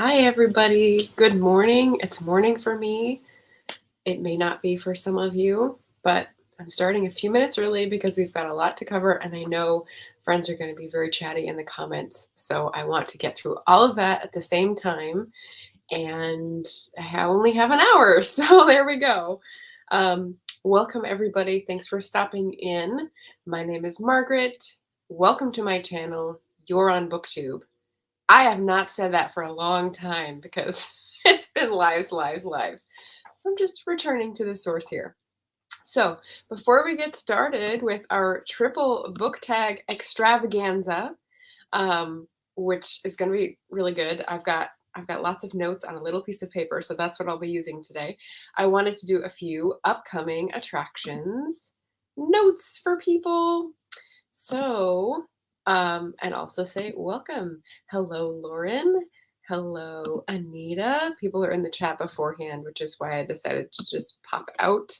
Hi, everybody. Good morning. It's morning for me. It may not be for some of you, but I'm starting a few minutes early because we've got a lot to cover, and I know friends are going to be very chatty in the comments. So I want to get through all of that at the same time, and I only have an hour, so there we go. Welcome, everybody. Thanks for stopping in. My name is Margaret. Welcome to my channel. You're on BookTube. I have not said that for a long time because it's been lives, lives, lives. So I'm just returning to the source here. So before we get started with our triple book tag extravaganza, which is going to be really good, I've got lots of notes on a little piece of paper, so that's what I'll be using today. I wanted to do a few upcoming attractions notes for people. So, and also say welcome. Hello, Lauren. Hello, Anita. People are in the chat beforehand, which is why I decided to just pop out.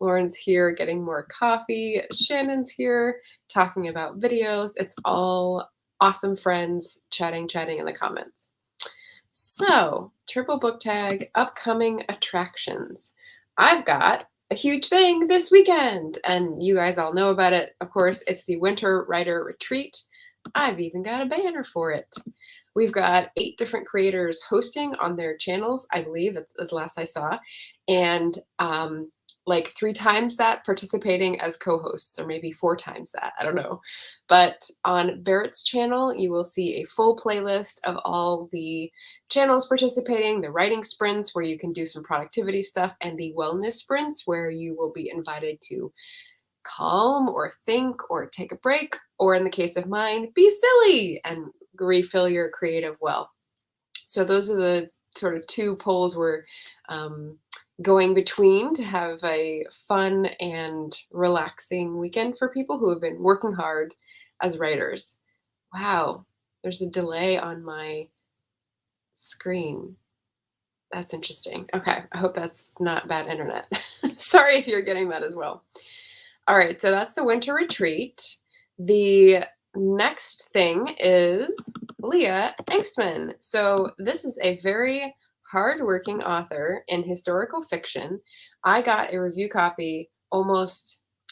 Lauren's here getting more coffee. Shannon's here talking about videos. It's all awesome friends chatting in the comments. So, triple book tag, upcoming attractions. I've got a huge thing this weekend, and you guys all know about it. Of course, it's the Winter Writer Retreat. I've even got a banner for it. We've got 8 different creators hosting on their channels, I believe, as last I saw, and like 3 times that participating as co-hosts, or maybe 4 times that, I don't know. But on Barrett's channel, you will see a full playlist of all the channels participating, the writing sprints where you can do some productivity stuff, and the wellness sprints where you will be invited to calm or think or take a break, or in the case of mine, be silly and refill your creative well. So those are the sort of 2 polls we're going between to have a fun and relaxing weekend for people who have been working hard as writers. Wow, there's a delay on my screen. That's interesting. Okay, I hope that's not bad internet. Sorry if you're getting that as well. All right, so that's the winter retreat. The next thing is Leah Engstman. So this is a very hardworking author in historical fiction. I got a review copy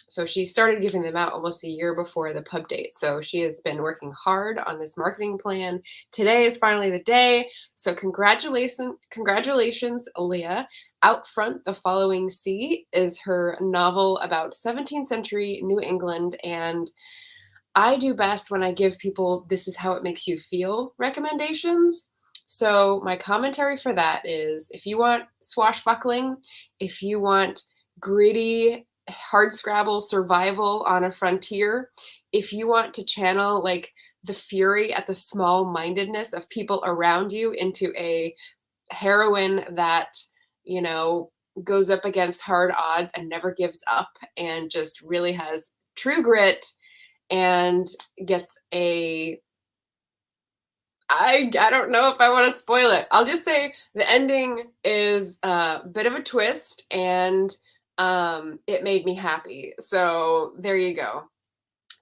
so she started giving them out almost a year before the pub date. So she has been working hard on this marketing plan. Today is finally the day. So congratulations, Leah. Out Front, the Following Sea is her novel about 17th century New England, and I do best when I give people "this is how it makes you feel" recommendations. So my commentary for that is, if you want swashbuckling, if you want gritty, hardscrabble survival on a frontier, if you want to channel like the fury at the small-mindedness of people around you into a heroine that, you know, goes up against hard odds and never gives up and just really has true grit and gets I don't know if I want to spoil it. I'll just say the ending is a bit of a twist, and it made me happy. So there you go.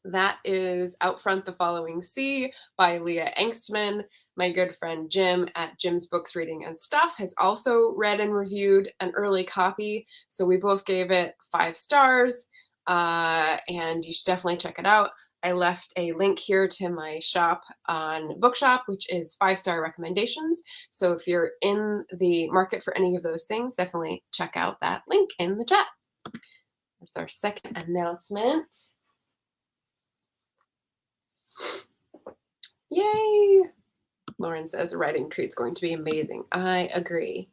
That is Out Front, the Following Sea by Leah Engstman. My good friend Jim at Jim's Books, Reading and Stuff has also read and reviewed an early copy. So we both gave it 5 stars, and you should definitely check it out. I left a link here to my shop on Bookshop, which is 5-star recommendations. So if you're in the market for any of those things, definitely check out that link in the chat. That's our second announcement. Yay! Lauren says a writing treat's going to be amazing. I agree.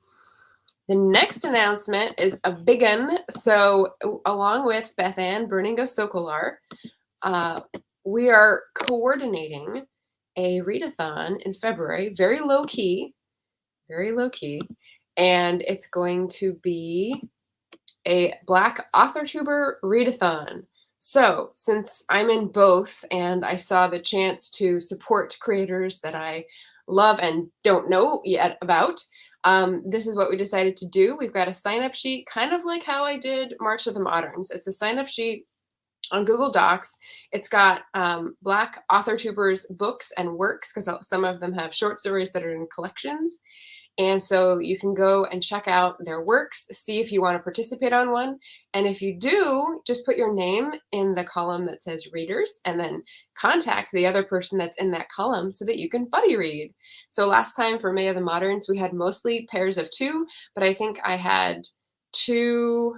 The next announcement is a big one. So along with Beth Ann Bruninga Sokolar, we are coordinating a readathon in February, very low key, and it's going to be a Black Authortuber readathon. So since I'm in both and I saw the chance to support creators that I love and don't know yet about, this is what we decided to do. We've got a sign-up sheet, kind of like how I did March of the Moderns. It's a sign-up sheet on Google Docs. It's got Black Authortubers books and works, because some of them have short stories that are in collections. And so you can go and check out their works, see if you want to participate on one. And if you do, just put your name in the column that says readers, and then contact the other person that's in that column so that you can buddy read. So last time for May of the Moderns, we had mostly pairs of 2, but I think I had two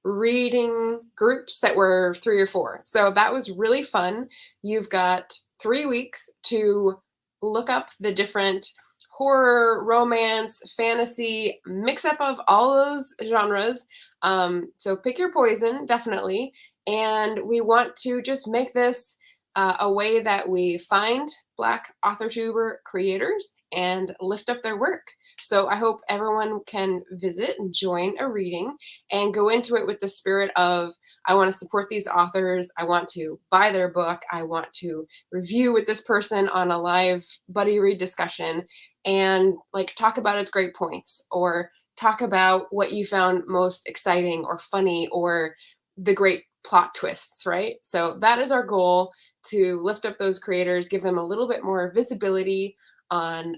reading groups that were 3 or 4. So that was really fun. You've got 3 weeks to look up the different horror, romance, fantasy, mix up of all those genres. So pick your poison, definitely. And we want to just make this a way that we find Black Authortuber creators and lift up their work. So I hope everyone can visit and join a reading and go into it with the spirit of, I want to support these authors. I want to buy their book. I want to review with this person on a live buddy read discussion and like talk about its great points, or talk about what you found most exciting or funny, or the great plot twists, right? So that is our goal, to lift up those creators, give them a little bit more visibility on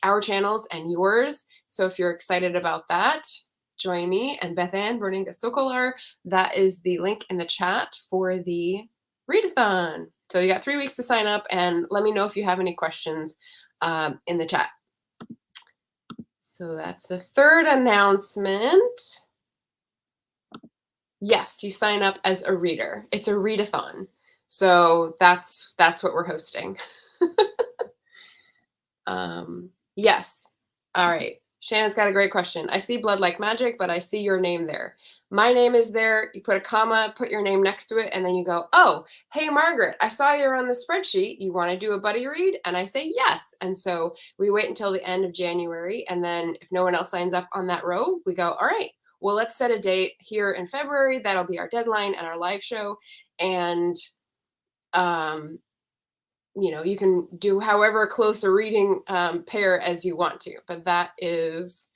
our channels and yours. So if you're excited about that, join me and Beth Ann Berninga Sokolar. That is the link in the chat for the readathon. So you got 3 weeks to sign up, and let me know if you have any questions in the chat. So that's the third announcement. Yes, you sign up as a reader. It's a readathon. So that's what we're hosting. Yes. All right. Shannon's got a great question. I see Blood Like Magic, but I see your name there. My name is there. You put a comma, put your name next to it, and then you go, oh, hey, Margaret, I saw you're on the spreadsheet. You want to do a buddy read? And I say yes. And so we wait until the end of January. And then if no one else signs up on that row, we go, all right, well, let's set a date here in February. That'll be our deadline and our live show. And you can do however close a reading pair as you want to, but that is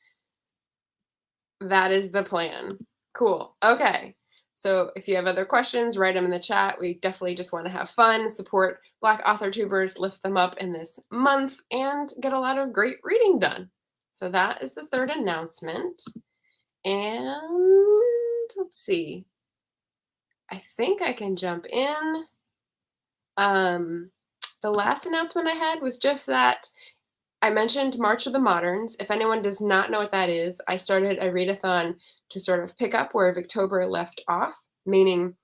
the plan. Cool. Okay. So if you have other questions, write them in the chat. We definitely just want to have fun, support Black Authortubers, lift them up in this month, and get a lot of great reading done. So that is the third announcement. And let's see. I think I can jump in. The last announcement I had was just that I mentioned March of the Moderns. If anyone does not know what that is, I started a readathon to sort of pick up where Victober left off, meaning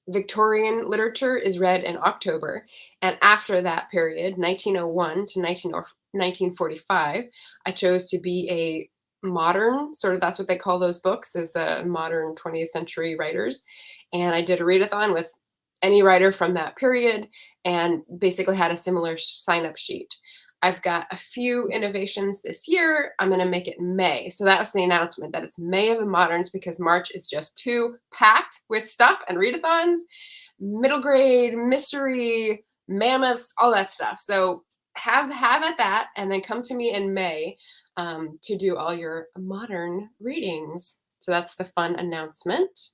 Victorian literature is read in October. And after that period, 1901 to 1945, I chose to be a modern, sort of that's what they call those books, as modern 20th century writers. And I did a readathon with any writer from that period, and basically had a similar sign-up sheet. I've got a few innovations this year. I'm going to make it May. So that was the announcement, that it's May of the Moderns, because March is just too packed with stuff and readathons, middle grade, mystery, mammoths, all that stuff. So have at that, and then come to me in May to do all your modern readings. So that's the fun announcement.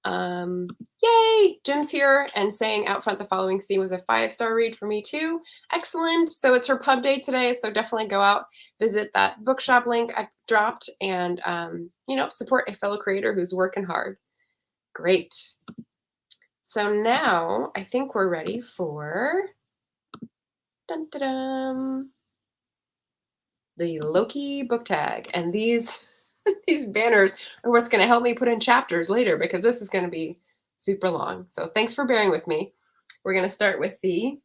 Yay! Jim's here and saying Out Front the Following Scene was a 5-star read for me too. Excellent. So it's her pub day today, so definitely go out, visit that bookshop link I dropped, and support a fellow creator who's working hard. Great. So now I think we're ready for the Loki book tag, and these these banners are what's going to help me put in chapters later, because this is going to be super long. So thanks for bearing with me. We're going to start with the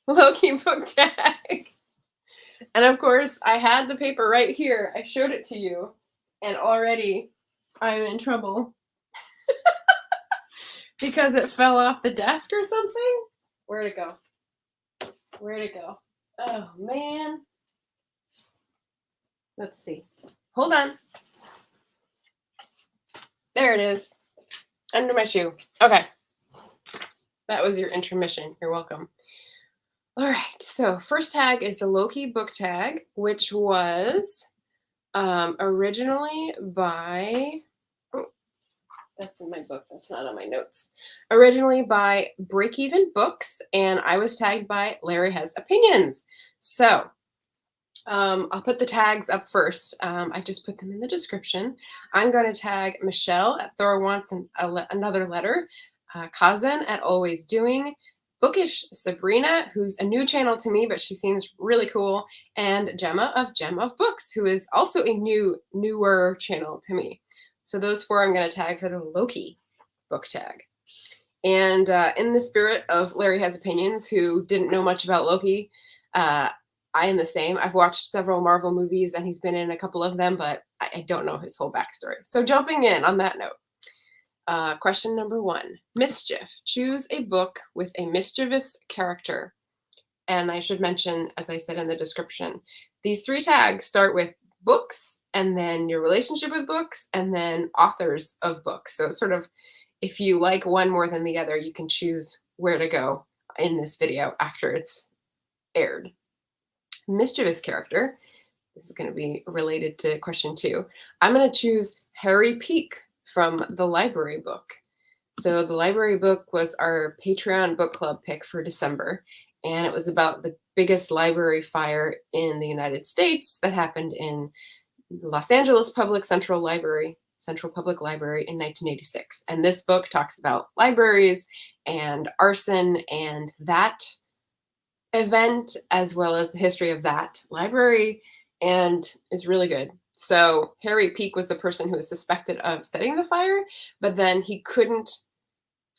Loki book tag. And of course, I had the paper right here. I showed it to you, and already I'm in trouble because it fell off the desk or something. Where'd it go? Where'd it go? Oh, man. Let's see. Hold on. There it is. Under my shoe. Okay. That was your intermission. You're welcome. All right. So first tag is the Loki book tag, which was originally by That's in my book. That's not on my notes. Originally by Break Even Books, and I was tagged by Larry Has Opinions. So I'll put the tags up first. I just put them in the description. I'm going to tag Michelle at Thor Wants Another Letter, Kazan at Always Doing, Bookish Sabrina, who's a new channel to me, but she seems really cool, and Gemma of Gem of Books, who is also a newer channel to me. So those four I'm going to tag for the Loki book tag. And in the spirit of Larry Has Opinions, who didn't know much about Loki, I am the same. I've watched several Marvel movies and he's been in a couple of them, but I don't know his whole backstory. So jumping in on that note, question number 1, Mischief. Choose a book with a mischievous character. And I should mention, as I said in the description, these 3 tags start with books and then your relationship with books and then authors of books. So it's sort of, if you like one more than the other, you can choose where to go in this video after it's aired. Mischievous character. This is going to be related to question 2. I'm going to choose Harry Peak from the library book. So the library book was our Patreon book club pick for December, and it was about the biggest library fire in the United States that happened in Los Angeles Central Public Library in 1986. And this book talks about libraries and arson and that event, as well as the history of that library, and is really good. So Harry Peak was the person who was suspected of setting the fire, but then he couldn't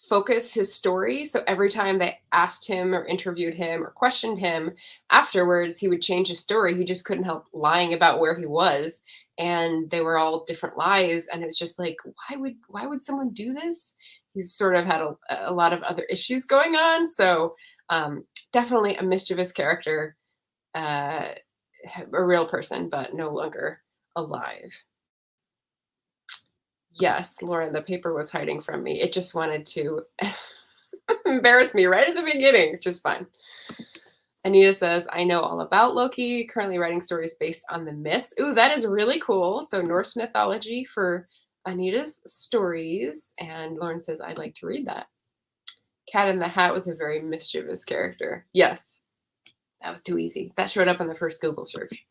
focus his story. So every time they asked him or interviewed him or questioned him afterwards, he would change his story. He just couldn't help lying about where he was. And they were all different lies. And it's just like, why would someone do this? He's sort of had a lot of other issues going on. So definitely a mischievous character, a real person, but no longer alive. Yes, Lauren, the paper was hiding from me. It just wanted to embarrass me right at the beginning, which is fine. Anita says, I know all about Loki, currently writing stories based on the myths. Ooh, that is really cool. So Norse mythology for Anita's stories. And Lauren says, I'd like to read that. Cat in the Hat was a very mischievous character. Yes, that was too easy. That showed up in the first Google search.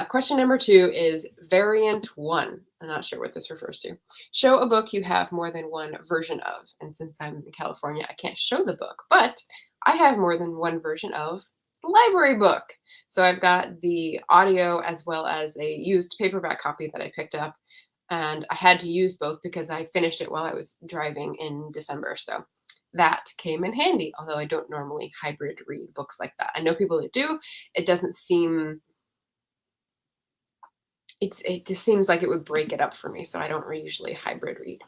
Question number 2 is variant 1. I'm not sure what this refers to. Show a book you have more than one version of. And since I'm in California, I can't show the book, but I have more than one version of the library book. So I've got the audio as well as a used paperback copy that I picked up. And I had to use both because I finished it while I was driving in December. So that came in handy, although I don't normally hybrid read books like that. I know people that do. It doesn't seem... It just seems like it would break it up for me, so I don't usually hybrid read.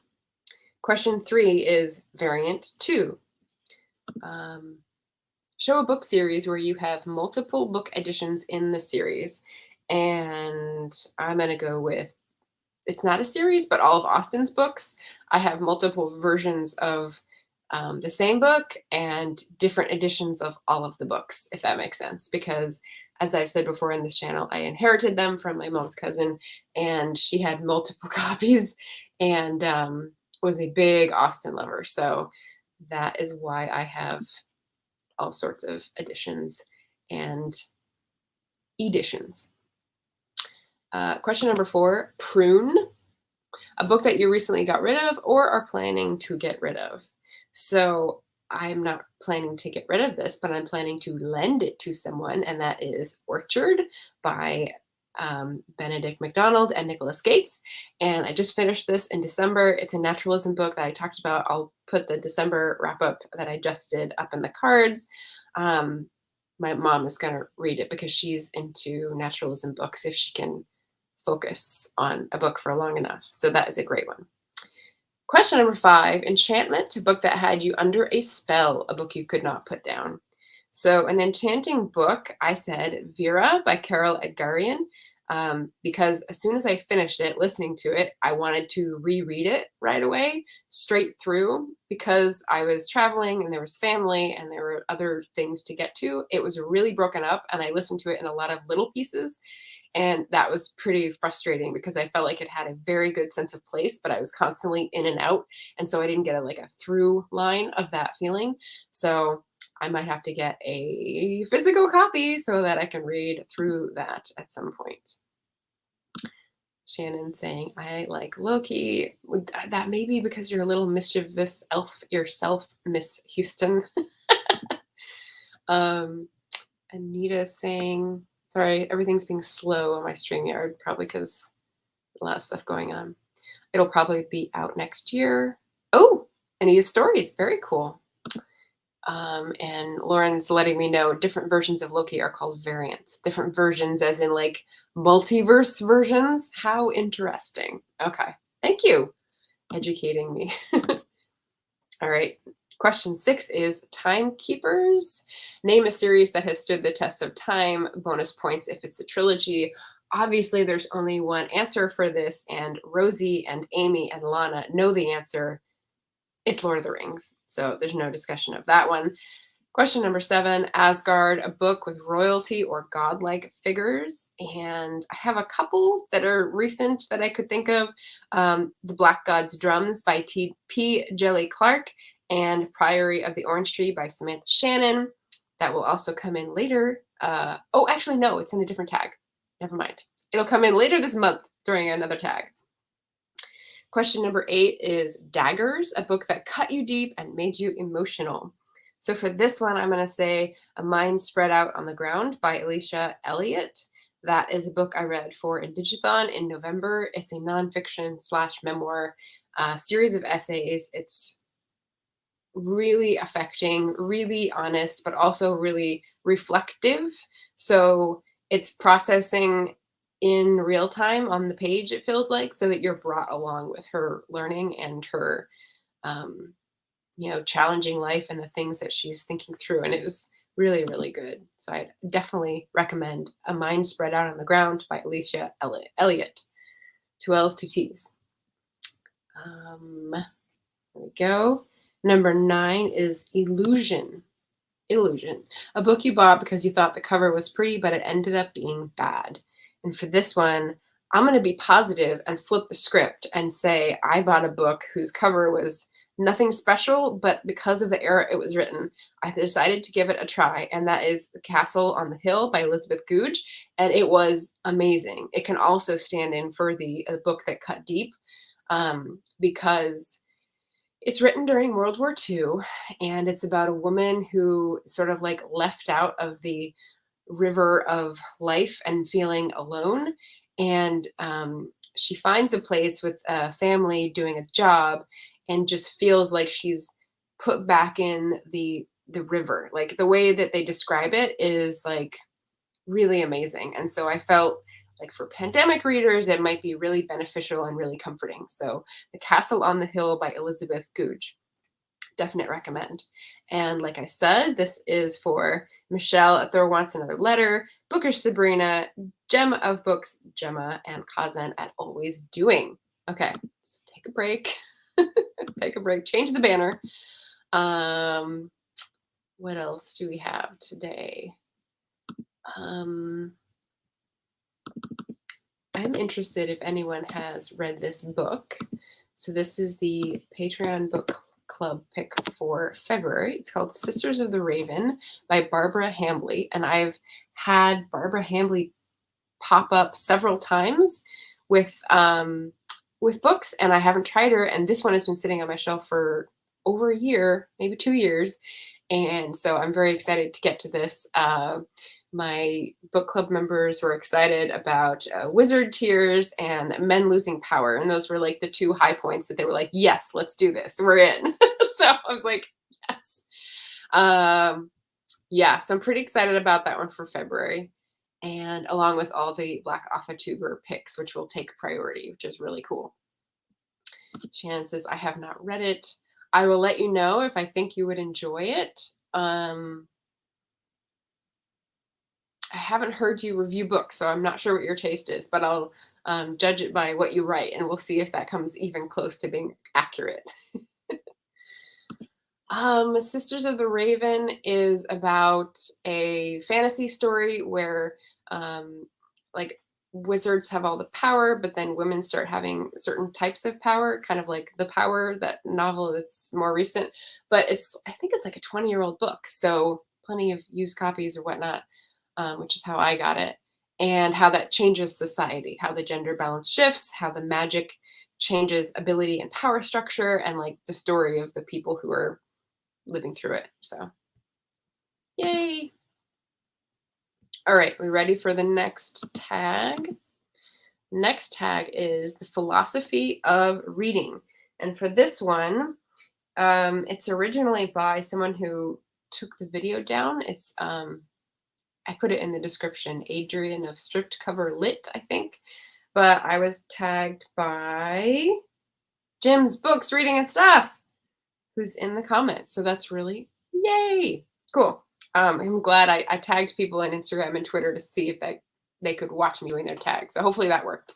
Question 3 is variant 2. Show a book series where you have multiple book editions in the series. And I'm going to go with, it's not a series, but all of Austen's books. I have multiple versions of the same book and different editions of all of the books, if that makes sense, because as I've said before in this channel, I inherited them from my mom's cousin, and she had multiple copies and was a big Austen lover. So that is why I have all sorts of editions and editions. Question number 4, Prune, a book that you recently got rid of or are planning to get rid of. So I'm not planning to get rid of this, but I'm planning to lend it to someone, and that is Orchard by Benedict MacDonald and Nicholas Gates. And I just finished this in December. It's a naturalism book that I talked about. I'll put the December wrap-up that I just did up in the cards. My mom is going to read it because she's into naturalism books if she can focus on a book for long enough. So that is a great one. Question number 5, Enchantment, a book that had you under a spell, a book you could not put down. So an enchanting book, I said Vera by Carol Edgarian, because as soon as I finished it, listening to it, I wanted to reread it right away, straight through, because I was traveling and there was family and there were other things to get to. It was really broken up, and I listened to it in a lot of little pieces, and that was pretty frustrating because I felt like it had a very good sense of place, but I was constantly in and out, and so I didn't get a through line of that feeling. So I might have to get a physical copy so that I can read through that at some point. Shannon saying, I like Loki. That may be because you're a little mischievous elf yourself, Miss Houston. Anita saying, sorry, everything's being slow on my StreamYard, probably because a lot of stuff going on. It'll probably be out next year. Oh, Anita's stories, very cool. And Lauren's letting me know different versions of Loki are called variants. Different versions as in like multiverse versions. How interesting. Okay. Thank you. Educating me. All right. Question 6 is Timekeepers. Name a series that has stood the test of time. Bonus points if it's a trilogy. Obviously, there's only one answer for this, and Rosie and Amy and Lana know the answer. It's Lord of the Rings, so there's no discussion of that one. Question number 7, Asgard, a book with royalty or godlike figures. And I have a couple that are recent that I could think of. The Black God's Drums by P. Jelly Clark and Priory of the Orange Tree by Samantha Shannon. That will also come in later. Oh, actually, no, it's in a different tag. Never mind. It'll come in later this month during another tag. Question number 8 is Daggers, a book that cut you deep and made you emotional. So for this one, I'm going to say A Mind Spread Out on the Ground by Alicia Elliott. That is a book I read for Indigathon in November. It's a nonfiction / memoir series of essays. It's really affecting, really honest, but also really reflective. So it's processing in real time on the page, it feels like, so that you're brought along with her learning and her, challenging life and the things that she's thinking through. And it was really, really good. So I'd definitely recommend A Mind Spread Out on the Ground by Alicia Elliott. 2 L's, 2 T's. There we go. Number 9 is Illusion. Illusion, a book you bought because you thought the cover was pretty, but it ended up being bad. And for this one, I'm going to be positive and flip the script and say I bought a book whose cover was nothing special, but because of the era it was written, I decided to give it a try, and that is The Castle on the Hill by Elizabeth Goudge, and it was amazing. It can also stand in for the book that cut deep, because it's written during World War II, and it's about a woman who sort of like left out of the river of life and feeling alone. And she finds a place with a family doing a job and just feels like she's put back in the river. Like the way that they describe it is like really amazing. And so I felt like for pandemic readers, it might be really beneficial and really comforting. So The Castle on the Hill by Elizabeth Goudge. Definite recommend. And like I said, this is for Michelle at Thor Wants Another Letter, Bookish Sabrina, Gem of Books, Gemma, and Kazan at Always Doing. Okay, so take a break. Take a break. Change the banner. What else do we have today? I'm interested if anyone has read this book. So this is the Patreon book club pick for February. It's called Sisters of the Raven by Barbara Hambly. And I've had Barbara Hambly pop up several times with books, and I haven't tried her. And this one has been sitting on my shelf for over a year, maybe 2 years. And so I'm very excited to get to this. My book club members were excited about Wizard Tears and Men Losing Power. And those were like the 2 high points that they were like, yes, let's do this. We're in. So I was like, yes. Yeah, so I'm pretty excited about that one for February. And along with all the Black Authortuber picks, which will take priority, which is really cool. Shannon says, I have not read it. I will let you know if I think you would enjoy it. I haven't heard you review books, so I'm not sure what your taste is, but I'll judge it by what you write, and we'll see if that comes even close to being accurate. Sisters of the Raven is about a fantasy story where like wizards have all the power, but then women start having certain types of power, kind of like The Power, that novel that's more recent. But I think it's like a 20-year-old book, so plenty of used copies or whatnot, which is how I got it. And how that changes society, how the gender balance shifts, how the magic changes ability and power structure, and like the story of the people who are living through it. So, yay. All right, we ready for the next tag? Next tag is the philosophy of reading. And for this one, it's originally by someone who took the video down. I put it in the description, Adrian of Stripped Cover Lit, I think. But I was tagged by Jim's Books, Reading and Stuff, who's in the comments. So that's really yay. Cool. I'm glad I tagged people on Instagram and Twitter to see if they could watch me doing their tags. So hopefully that worked.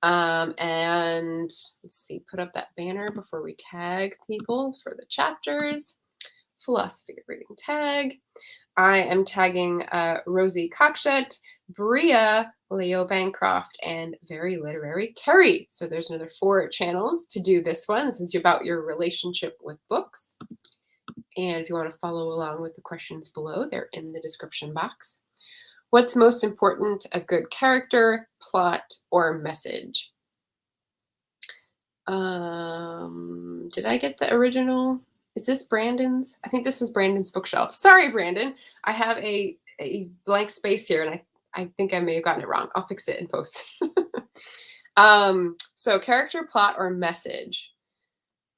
And let's see, put up that banner before we tag people for the chapters. Philosophy of reading tag. I am tagging Rosie Cockshut, Bria, Leo Bancroft, and Very Literary Carrie. So there's another 4 channels to do this one. This is about your relationship with books. And if you want to follow along with the questions below, they're in the description box. What's most important, a good character, plot, or message? Did I get the original? Is this Brandon's? I think this is Brandon's bookshelf. Sorry, Brandon. I have a blank space here, and I think I may have gotten it wrong. I'll fix it in post. So character, plot, or message.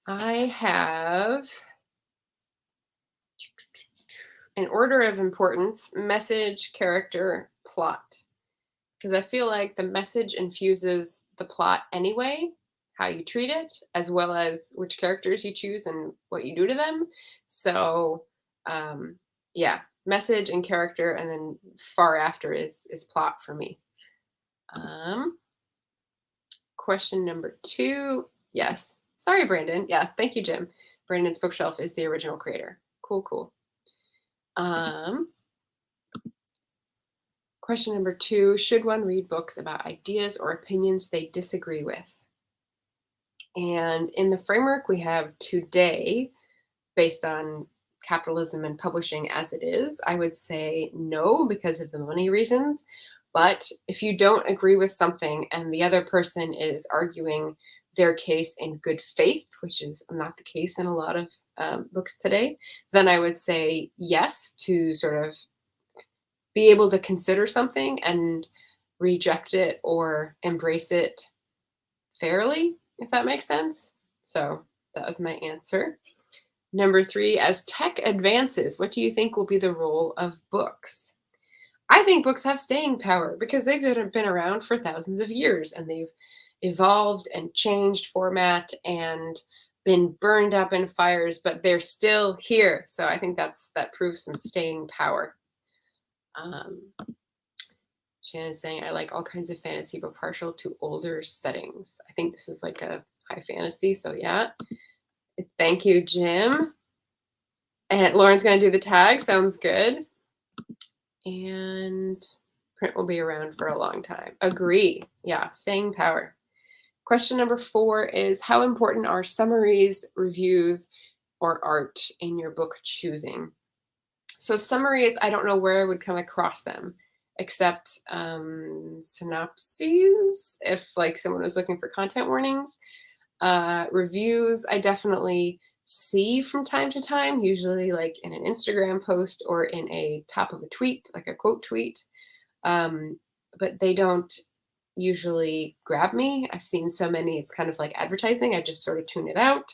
I have, in order of importance, message, character, plot. Because I feel like the message infuses the plot anyway, how you treat it, as well as which characters you choose and what you do to them. So, yeah, message and character, and then far after is plot for me. Question number 2. Yes. Sorry, Brandon. Yeah, thank you, Jim. Brandon's bookshelf is the original creator. Cool, cool. Question number 2, should one read books about ideas or opinions they disagree with? And in the framework we have today, based on capitalism and publishing as it is, I would say no, because of the money reasons. But if you don't agree with something and the other person is arguing their case in good faith, which is not the case in a lot of books today, then I would say yes, to sort of be able to consider something and reject it or embrace it fairly, if that makes sense. So that was my answer. Number 3, as tech advances, what do you think will be the role of books? I think books have staying power because they've been around for thousands of years, and they've evolved and changed format and been burned up in fires, but they're still here. So I think that proves some staying power. Shannon's saying, I like all kinds of fantasy, but partial to older settings. I think this is like a high fantasy, so yeah. Thank you, Jim. And Lauren's going to do the tag. Sounds good. And print will be around for a long time. Agree. Yeah, staying power. Question number 4 is, how important are summaries, reviews, or art in your book choosing? So summaries, I don't know where I would come across them, except synopses, if like someone was looking for content warnings. Reviews, I definitely see from time to time, usually like in an Instagram post or in a top of a tweet, like a quote tweet. But they don't usually grab me. I've seen so many, it's kind of like advertising. I just sort of tune it out.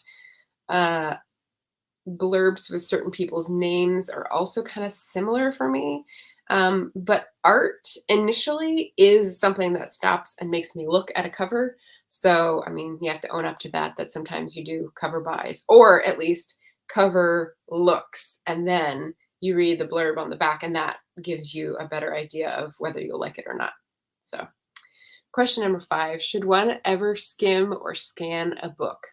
Blurbs with certain people's names are also kind of similar for me. But art initially is something that stops and makes me look at a cover. So, I mean, you have to own up to that sometimes you do cover buys, or at least cover looks, and then you read the blurb on the back, and that gives you a better idea of whether you'll like it or not. So, question number 5, should one ever skim or scan a book?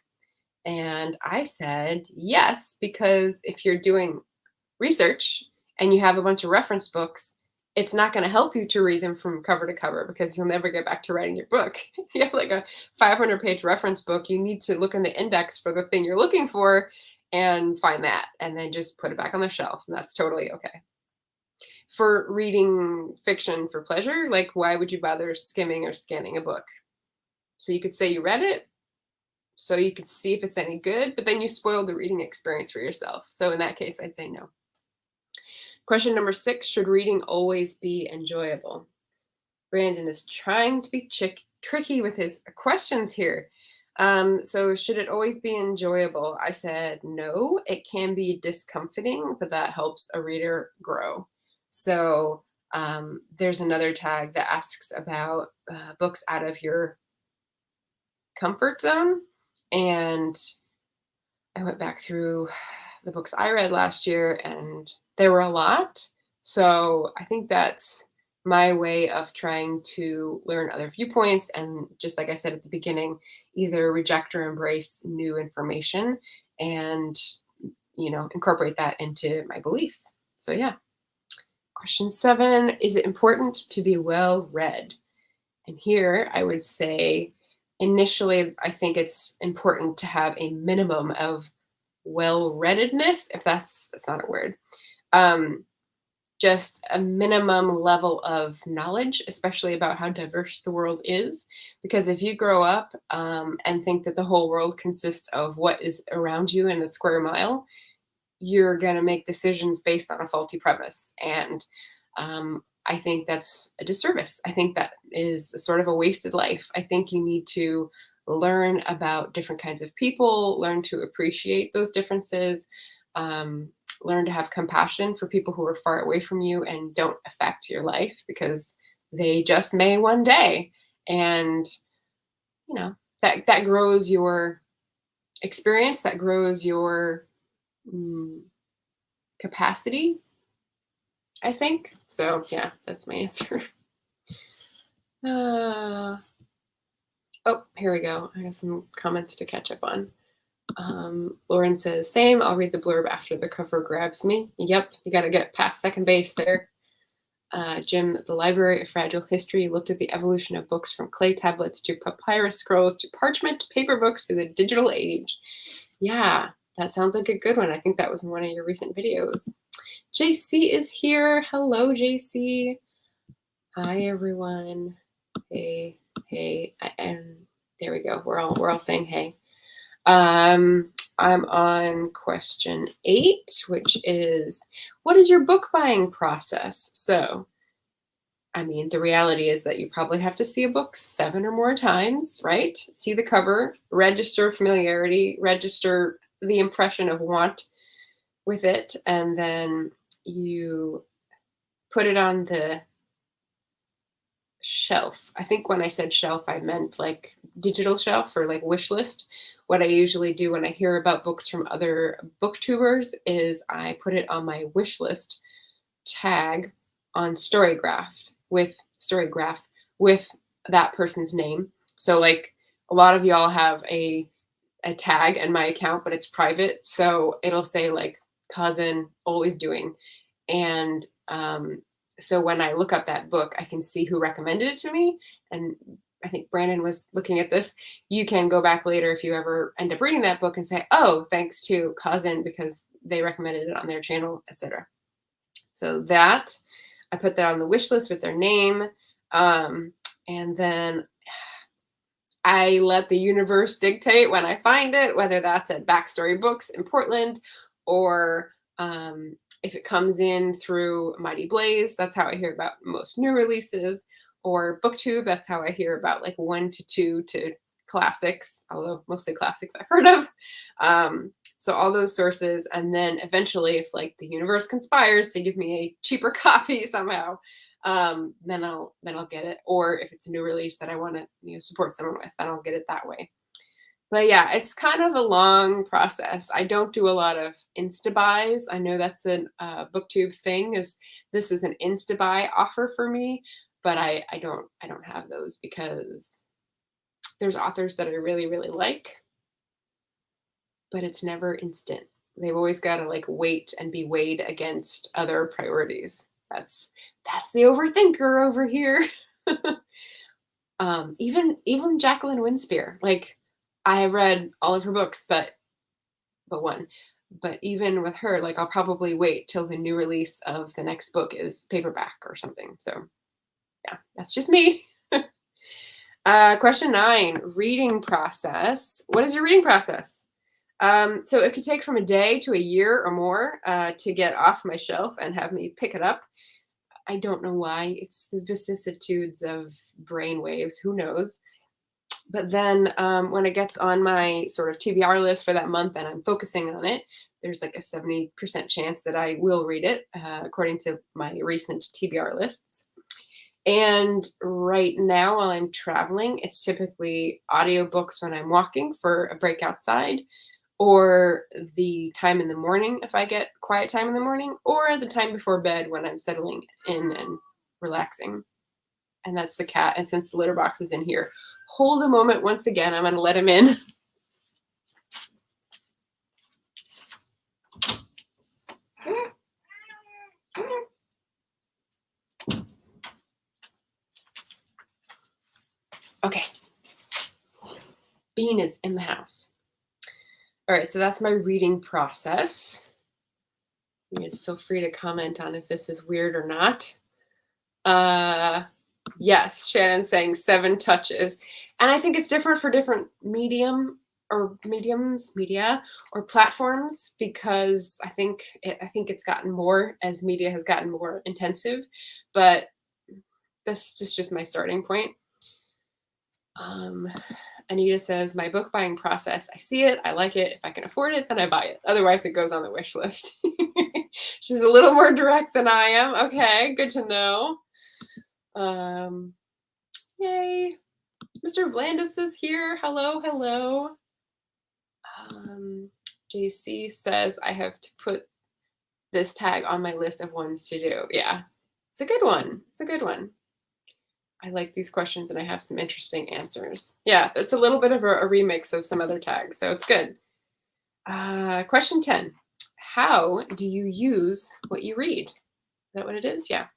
And I said, yes, because if you're doing research and you have a bunch of reference books, it's not going to help you to read them from cover to cover because you'll never get back to writing your book. If you have like a 500-page reference book, you need to look in the index for the thing you're looking for and find that and then just put it back on the shelf. And that's totally okay. For reading fiction for pleasure, like why would you bother skimming or scanning a book? So you could say you read it, so you could see if it's any good, but then you spoil the reading experience for yourself. So in that case, I'd say no. Question number 6, should reading always be enjoyable? Brandon is trying to be tricky with his questions here. So should it always be enjoyable? I said no, it can be discomforting, but that helps a reader grow. So there's another tag that asks about books out of your comfort zone. And I went back through the books I read last year, and there were a lot. So I think that's my way of trying to learn other viewpoints. And just like I said at the beginning, either reject or embrace new information and, incorporate that into my beliefs. So, yeah. Question 7, is it important to be well read? And here I would say, initially, I think it's important to have a minimum of well-readedness, if that's not a word. Just a minimum level of knowledge, especially about how diverse the world is. Because if you grow up and think that the whole world consists of what is around you in a square mile, you're going to make decisions based on a faulty premise. And I think that's a disservice. I think that is sort of a wasted life. I think you need to learn about different kinds of people, learn to appreciate those differences, learn to have compassion for people who are far away from you and don't affect your life because they just may one day. And, that grows your experience, that grows your capacity, I think. So, yeah, that's my answer. Oh, here we go. I have some comments to catch up on. Lauren says, same. I'll read the blurb after the cover grabs me. Yep, you got to get past second base there. Jim, the Library of Fragile History looked at the evolution of books from clay tablets to papyrus scrolls to parchment to paper books to the digital age. Yeah, that sounds like a good one. I think that was in one of your recent videos. JC is here. Hello, JC. Hi, everyone. Hey, and there we go. We're all saying hey. I'm on question 8, which is, what is your book buying process? So, the reality is that you probably have to see a book 7 or more times, right? See the cover, register familiarity, register the impression of want with it, and then you put it on the shelf. I think when I said shelf, I meant like digital shelf or like wish list. What I usually do when I hear about books from other booktubers is I put it on my wish list tag on Storygraph with that person's name. So like a lot of y'all have a tag in my account, but it's private. So it'll say like cousin always doing. And so when I look up that book, I can see who recommended it to me. And I think Brandon was looking at this. You can go back later if you ever end up reading that book and say, oh, thanks to cousin because they recommended it on their channel, etc. So that, I put that on the wish list with their name. And then I let the universe dictate when I find it, whether that's at Backstory Books in Portland or if it comes in through Mighty Blaze. That's how I hear about most new releases. Or BookTube, that's how I hear about like 1 to 2 to classics, although mostly classics I've heard of. So all those sources, and then eventually, if like the universe conspires to give me a cheaper copy somehow, then I'll get it. Or if it's a new release that I want to support someone with, then I'll get it that way. But yeah, it's kind of a long process. I don't do a lot of Insta buys. I know that's a BookTube thing. This is an Insta buy offer for me, but I don't have those because there's authors that I really, really like. but it's never instant. They've always got to like wait and be weighed against other priorities. That's the overthinker over here. Even Jacqueline Winspear, like I read all of her books, but one. But even with her, like I'll probably wait till the new release of the next book is paperback or something. So yeah, that's just me. Question 9, reading process. What is your reading process? So it could take from a day to a year or more to get off my shelf and have me pick it up. I don't know why. It's the vicissitudes of brain waves. Who knows? But then when it gets on my sort of TBR list for that month and I'm focusing on it, there's like a 70% chance that I will read it, according to my recent TBR lists. And right now, while I'm traveling, it's typically audiobooks when I'm walking for a break outside, or the time in the morning if I get quiet time in the morning, or the time before bed when I'm settling in and relaxing. And that's the cat. And since the litter box is in here, hold a moment once again. I'm going to let him in. Okay. Bean is in the house. All right, so that's my reading process. You guys feel free to comment on if this is weird or not. Yes, Shannon's saying 7 touches. And I think it's different for different media or platforms, because I think it's gotten more as media has gotten more intensive, but this is just my starting point. Anita says, my book buying process, I see it, I like it. If I can afford it, then I buy it. Otherwise, it goes on the wish list. She's a little more direct than I am. Okay, good to know. Yay. Mr. Vlandis is here. Hello, hello. JC says, I have to put this tag on my list of ones to do. Yeah, it's a good one. It's a good one. I like these questions and I have some interesting answers. Yeah, it's a little bit of a remix of some other tags, so it's good. Question 10. How do you use what you read? Is that what it is? Yeah.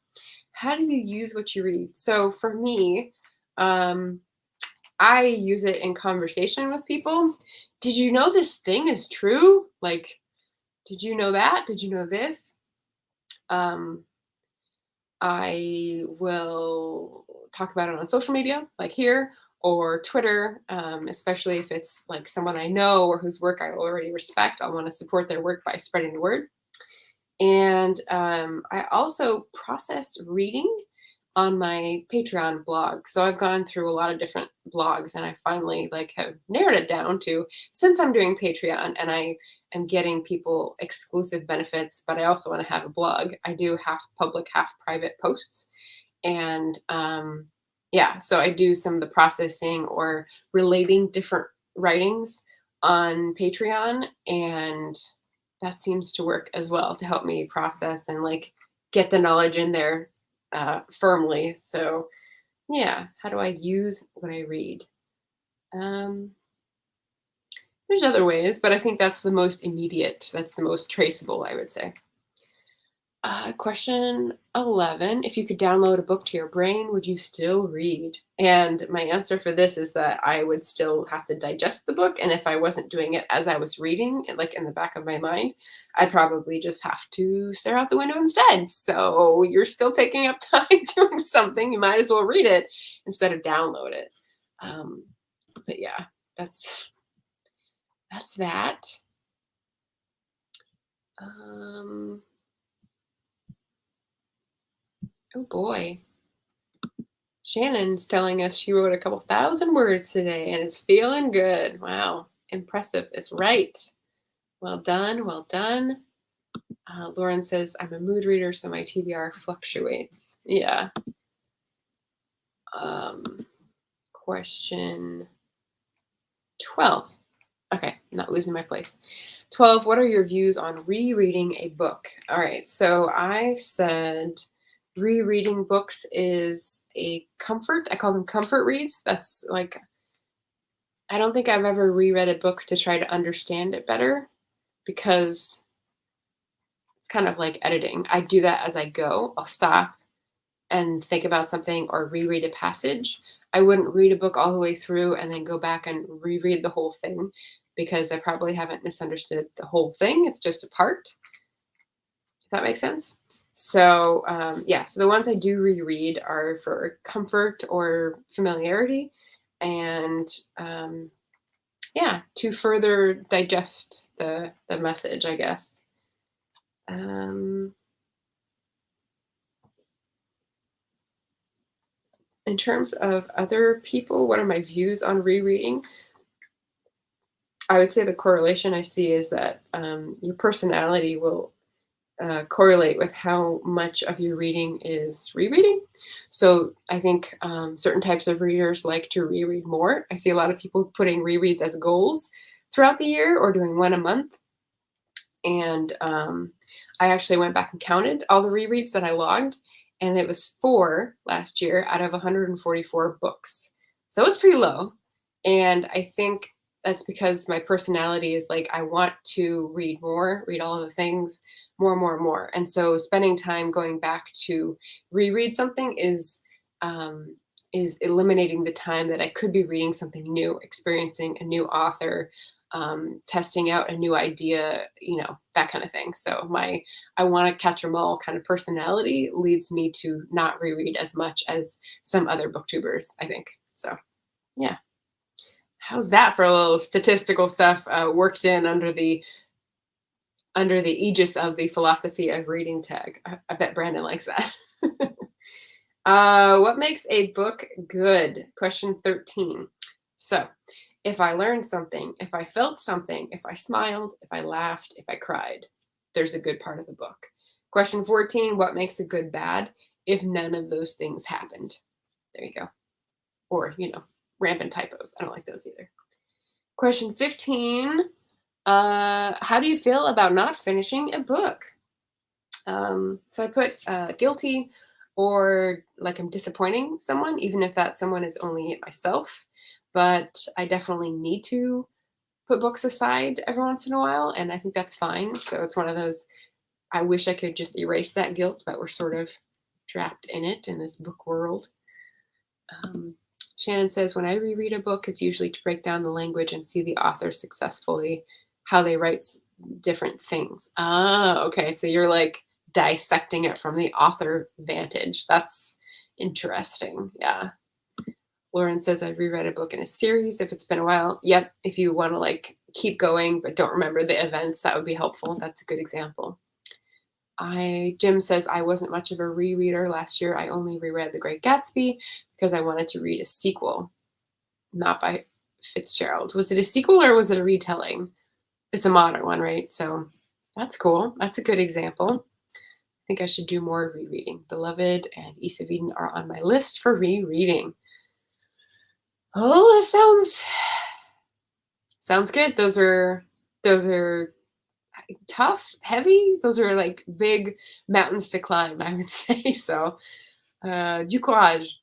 How do you use what you read? So for me, I use it in conversation with people. Did you know this thing is true? Like, did you know that? Did you know this? I will talk about it on social media, like here, or Twitter, especially if it's like someone I know or whose work I already respect. I want to support their work by spreading the word. And I also process reading on my Patreon blog. So I've gone through a lot of different blogs and I finally have narrowed it down to, since I'm doing Patreon and I am getting people exclusive benefits, but I also want to have a blog. I do half public, half private posts. And yeah, so I do some of the processing or relating different writings on Patreon, and that seems to work as well to help me process and get the knowledge in there firmly. So yeah, how do I use what I read? There's other ways, but I think that's the most immediate. That's the most traceable, I would say. Question 11. If you could download a book to your brain, would you still read? And my answer for this is that I would still have to digest the book. And if I wasn't doing it as I was reading, like in the back of my mind, I'd probably just have to stare out the window instead. So you're still taking up time doing something. You might as well read it instead of download it. But yeah, that's that. Oh boy. Shannon's telling us she wrote a couple thousand words today and is feeling good. Wow. Impressive is right. Well done. Well done. Lauren says, I'm a mood reader, so my TBR fluctuates. Yeah. Question 12. Okay, I'm not losing my place. 12. What are your views on rereading a book? All right. So I said rereading books is a comfort. I call them comfort reads. That's I don't think I've ever reread a book to try to understand it better because it's kind of like editing. I do that as I go. I'll stop and think about something or reread a passage. I wouldn't read a book all the way through and then go back and reread the whole thing because I probably haven't misunderstood the whole thing. It's just a part, if that makes sense. So, yeah, so the ones I do reread are for comfort or familiarity and, yeah, to further digest the message, I guess. Um, in terms of other people, what are my views on rereading? I would say the correlation I see is that your personality will correlate with how much of your reading is rereading. So I think certain types of readers like to reread more. I see a lot of people putting rereads as goals throughout the year or doing one a month. And I actually went back and counted all the rereads that I logged, and it was 4 last year out of 144 books. So it's pretty low. And I think that's because my personality is like I want to read more, read all of the things, more, more, more. And so spending time going back to reread something is eliminating the time that I could be reading something new, experiencing a new author, testing out a new idea, that kind of thing. So my I want to catch them all kind of personality leads me to not reread as much as some other booktubers, I think. So yeah. How's that for a little statistical stuff worked in under the aegis of the philosophy of reading tag? I bet Brandon likes that. What makes a book good? Question 13. So, if I learned something, if I felt something, if I smiled, if I laughed, if I cried, there's a good part of the book. Question 14. What makes a good bad? If none of those things happened. There you go. Or, rampant typos. I don't like those either. Question 15. How do you feel about not finishing a book? So I put guilty or like I'm disappointing someone, even if that someone is only myself. But I definitely need to put books aside every once in a while, and I think that's fine. So it's one of those, I wish I could just erase that guilt, but we're sort of trapped in it in this book world. Shannon says, when I reread a book, it's usually to break down the language and see the author successfully, how they write different things. Ah, okay. So you're like dissecting it from the author vantage. That's interesting. Yeah. Lauren says, I've reread a book in a series if it's been a while. Yep. If you want to like keep going but don't remember the events, that would be helpful. That's a good example. Jim says, I wasn't much of a rereader last year. I only reread The Great Gatsby because I wanted to read a sequel, not by Fitzgerald. Was it a sequel or was it a retelling? It's a modern one, right? So that's cool. That's a good example. I think I should do more rereading. Beloved and East of Eden are on my list for rereading. Oh, that sounds good. Those are tough, heavy. Those are like big mountains to climb, I would say. So, du courage.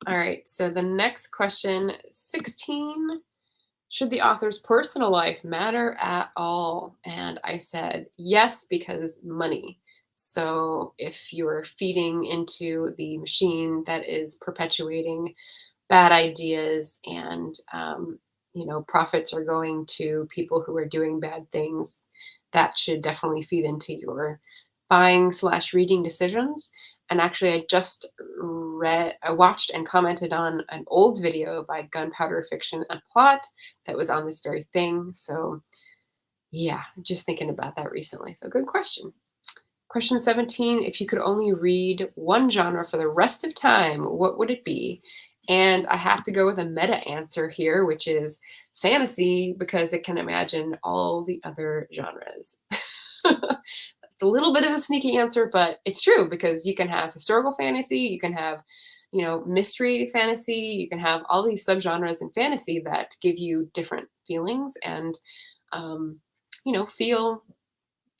All right. So the next question, 16. Should the author's personal life matter at all? And I said yes, because money. So if you're feeding into the machine that is perpetuating bad ideas and profits are going to people who are doing bad things, that should definitely feed into your buying/reading decisions. And actually, I watched and commented on an old video by Gunpowder Fiction and Plot that was on this very thing. So yeah, just thinking about that recently. So good question. Question 17, if you could only read one genre for the rest of time, what would it be? And I have to go with a meta answer here, which is fantasy, because it can imagine all the other genres. It's a little bit of a sneaky answer, but it's true because you can have historical fantasy, you can have, mystery fantasy, you can have all these subgenres in fantasy that give you different feelings and, feel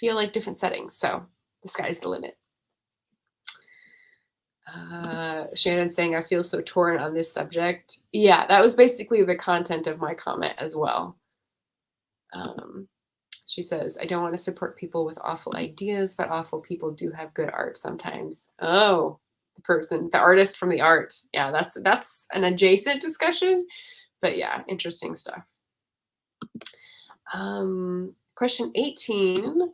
like different settings. So the sky's the limit. Shannon saying, I feel so torn on this subject. Yeah, that was basically the content of my comment as well. She says, I don't want to support people with awful ideas, but awful people do have good art sometimes. Oh, the artist from the art. Yeah, that's an adjacent discussion, but yeah, interesting stuff. Question 18.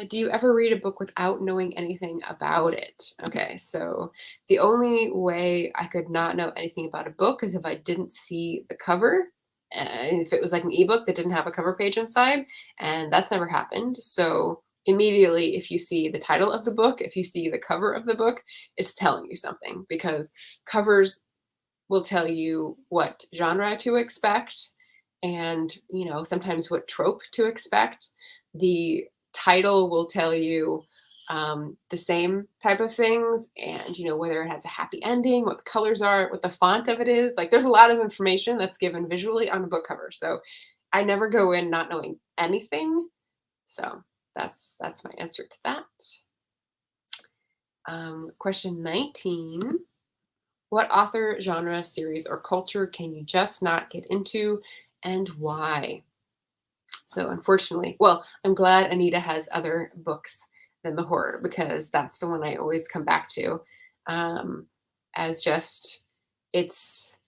Do you ever read a book without knowing anything about it? Okay, so the only way I could not know anything about a book is if I didn't see the cover. If it was like an ebook that didn't have a cover page inside, and that's never happened. So immediately, if you see the title of the book, if you see the cover of the book, it's telling you something, because covers will tell you what genre to expect and, sometimes what trope to expect. The title will tell you the same type of things, and whether it has a happy ending, what the colors are, what the font of it is. Like, there's a lot of information that's given visually on a book cover. So I never go in not knowing anything. So that's my answer to that. Question 19. What author, genre, series, or culture can you just not get into, and why? So unfortunately, well, I'm glad Anita has other books than the horror, because that's the one I always come back to, as just it's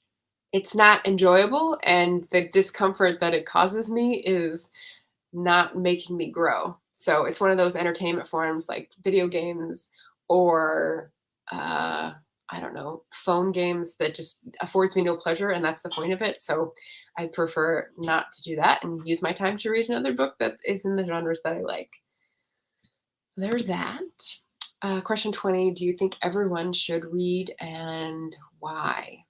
not enjoyable, and the discomfort that it causes me is not making me grow. So it's one of those entertainment forms like video games or I don't know, phone games that just affords me no pleasure, and that's the point of it. So I prefer not to do that and use my time to read another book that is in the genres that I like. So there's that. Question 20, do you think everyone should read, and why?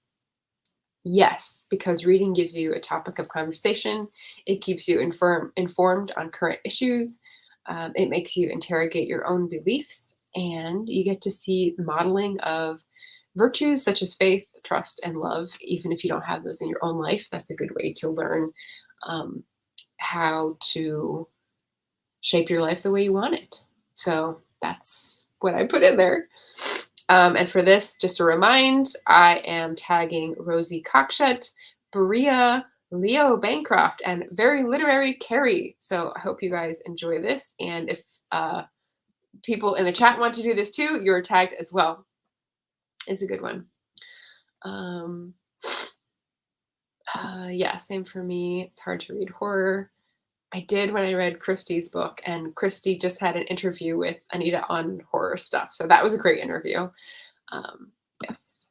Yes, because reading gives you a topic of conversation. It keeps you informed on current issues. It makes you interrogate your own beliefs, and you get to see the modeling of virtues such as faith, trust, and love. Even if you don't have those in your own life, that's a good way to learn how to shape your life the way you want it. So that's what I put in there. And for this, just to remind, I am tagging Rosie Cockshut, Berea, Leo Bancroft, and Very Literary Carrie. So I hope you guys enjoy this. And if people in the chat want to do this too, you're tagged as well. It's a good one. Yeah, same for me. It's hard to read horror. I did when I read Christy's book, and Christy just had an interview with Anita on horror stuff. So that was a great interview. Yes.